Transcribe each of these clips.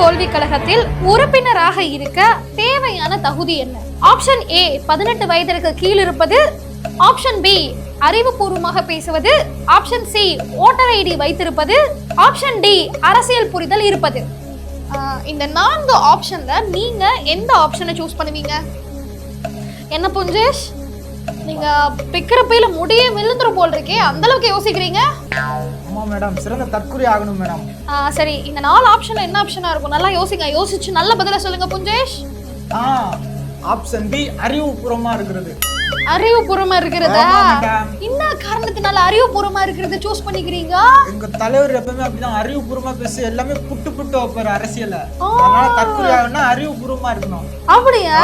தோல்வி கழகத்தில் உறுப்பினராக இருக்க தேவையான தகுதி என்ன? ஆப்ஷன் ஏ 18 வயதிற்கு கீழ் இருப்பது, ஆப்ஷன் பி அறிவுபூர்வமாக பேசுவது, ஆப்ஷன் சி ஓட்டர் ஐடி வைத்திருப்பது, ஆப்ஷன் டி அரசியல் புரிதல் இருப்பது. இந்த 4 ஆப்ஷன்ல நீங்க எந்த ஆப்ஷனை சூஸ் பண்ணுவீங்க? என்ன புஞ்சேஷ், நீங்க பிக்கிறப்பையில முடியே விழுந்துரும் போல் இருக்கே, அந்த அளவுக்கு யோசிக்கிறீங்க? ஆமா மேடம், சிறந்த தற்குறி ஆகணும் மேடம். சரி, இந்த 4 ஆப்ஷன்ல என்ன ஆப்ஷனா இருக்கும்? நல்லா யோசிங்க, யோசிச்சு நல்ல பதில சொல்லுங்க புஞ்சேஷ். ஆப்ஷன் பி அறிவுபூர்வமா இருக்கிறது. அறிவுபூர்வமா இருக்கிறதா? என்ன காரணத்தினால அறிவுபூர்வமா இருக்கிறது சூஸ் பண்ணிக்கிறீங்க? எங்க தலைவர் எப்பவுமே அப்படிதான் அறிவுபூர்வமா பேசி எல்லாமே புட்டு புட்டு வைப்பாரு அரசியல. அதனால தற்குறி ஆகணும்னா அறிவுபூர்வமா இருக்கணும். அப்படியா?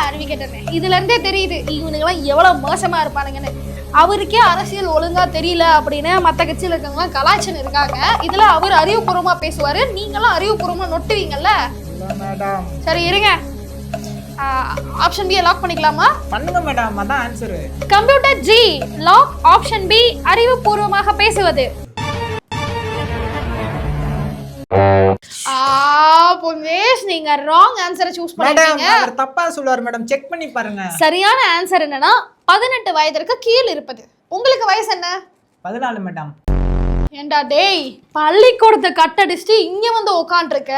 அறிவிக்கட்டே, இதுல இருந்தே தெரியுது இவனுங்க எல்லாம் எவ்வளவு மோசமா இருப்பானுங்கன்னு. அவருக்கே அரசியல் ஒழுங்கா தெரியல அப்படின்னு மத்த கட்சியில இருக்கவங்க கலாய்ச்சல் இருக்காங்க. இதுல அவர் அறிவுபூர்வமா பேசுவாரு, நீங்களும் அறிவுபூர்வமா நொட்டுவீங்கல்ல. மேடம் சரி இருங்க, ஆப்ஷன் பி லாக் பண்ணிக்கலாமா? பண்ணுங்க மேடம், அதான் ஆன்சர். கம்ப்யூட்டர் ஜி லாக் ஆப்ஷன் பி அறிவுபூர்வமாக பேசுவது. புஞ்சேஷ், நீங்க ராங் ஆன்சரை சூஸ் பண்ணிட்டீங்க. அவர் தப்பா சொல்வார் மேடம், செக் பண்ணி பாருங்க. சரியான ஆன்சர் என்னன்னா 18 வயதிற்கு கீழ் இருப்பது. உங்களுக்கு வயசு என்ன? 14 மேடம். ஏண்டா டேய், பள்ளிக்கூடத்தை கட்டடிச்சிட்டு இங்க வந்து உட்காந்துருக்க,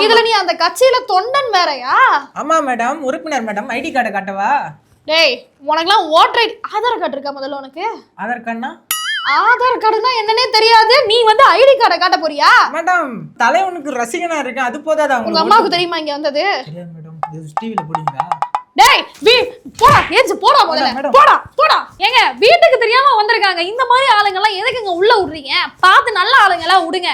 இதுல நீ அந்த கட்சியில தொண்டன் வேறயா? ஆமா மேடம், உறுப்பினர் மேடம். ஐடி கார்டை காட்டவா? டேய், உனக்குலாம் ஓட்டர் ஐடி ஆதார் கார்டு இருக்கா முதல்ல உனக்கு? ஆதார் கார்டுனா? ஆதார் கார்டுனா என்னன்னே தெரியாது, நீ வந்து ஐடி கார்டை காட்ட போறியா? மேடம், தலைவனுக்கு ரசிகனா இருக்கேன், அது போதாதா? உங்க அம்மாவுக்கு தெரியுமா இங்க வந்தது? தெரியாது மேடம், இது டிவில போடுவீங்களா? டேய் போடா, ஏஞ்சு போடா முதல்ல, போடா. ஏங்க, வீட்டுக்கு தெரியாம வந்திருக்காங்க, இந்த மாதிரி ஆளுங்க எல்லாம் எதுக்குங்க உள்ள விடுறீங்க? பார்த்து நல்ல ஆளுங்களா விடுங்க.